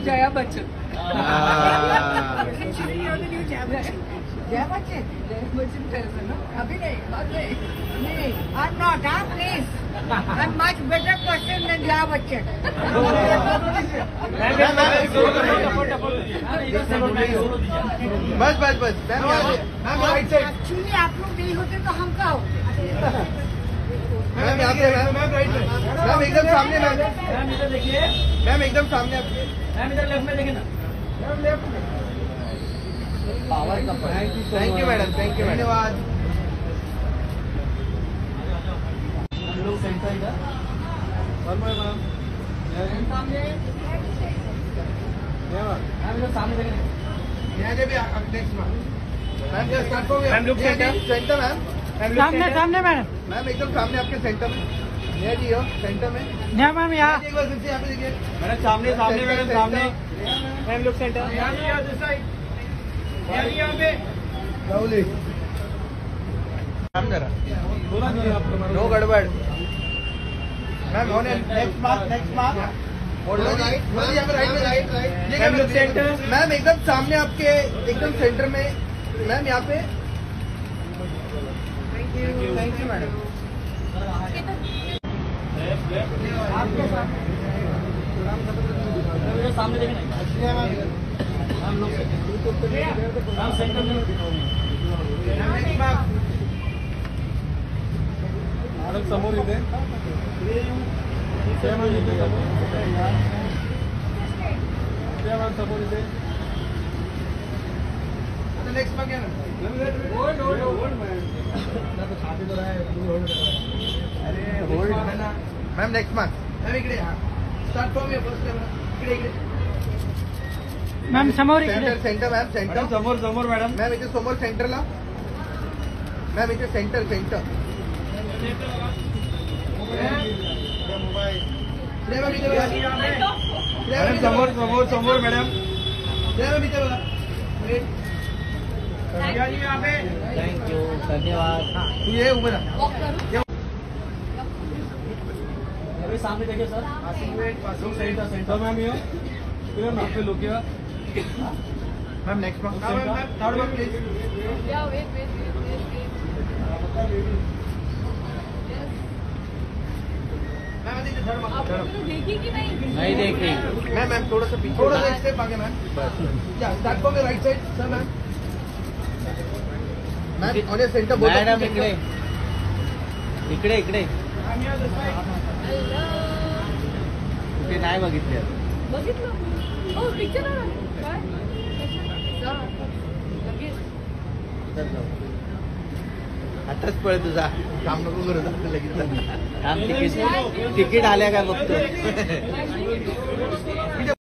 Jaya Bachchan. Jaya Bachchan. Jaya Bachchan person, no? अभी नहीं, बाद में. नहीं, I'm not. Please. I'm much better person than Jaya Bachchan. बस बस बस. Actually आप लोग नहीं होते तो हम क्या हो? मैम यहाँ पे मैम राइट में. मैम एकदम सामने मैम. मैम इधर देखिए. मैम एकदम सामने आपके. मैम इधर लेफ्ट में देखिए ना. Ma'am left. Thank you madam. Thank you. धन्यवाद. लोग सेंटर इधर. मैम सामने. मैम इधर सामने देखिए. Ma'am look centre ma'am. सामने सामने मैडम. मैम एकदम सामने आपके सेंटर में. नेहा जी हो सेंटर में. नेहा मैम यहाँ. एक बार फिर से यहाँ पे देखिए. मैडम सामने सामने मैडम सामने. Ma'am look centre. राहुल जरा नो गड़बड़. मैम होने नेक्स्ट मार्क. यहाँ पे राइट में. Ma'am look centre. मैम एकदम सामने आपके एकदम सेंटर में. मैम यहाँ पे. Thank you madam. सामने देखिए ना. Ma'am look centre. Ma'am centre में. मॅडम समोर इथे. समोर इथे. नेक्स्ट मार्क है ना. Ma'am next mark. मैम इकडे start from your first level. इकडे मॅम समोर इकडे. Centre ma'am centre. समोर समोर मॅडम. मॅम इथे समोर सेंटरला. मॅम इथे सेंटर. मॅडम समोर मॅडम. Thank you. धन्यवाद. तू ये उभं राहा. अभी सामने देखिए सर. सेंटर मैम ये फिर आप पे लोग क्या. Ma'am next mark. Third mark please. देखी की नहीं. नहीं देखी. मैम थोड़ा सा पीछे. थोड़ा सा स्टेप आगे ma'am. Start from right side sir. Ma'am on your centre. Madam इकडे. इकडे ते नाही बघितले. बघितलं. हो पिक्चर काय. आताच पळ तुझा. काम नको करू. लगेच तिकीट आल्या का बघतो.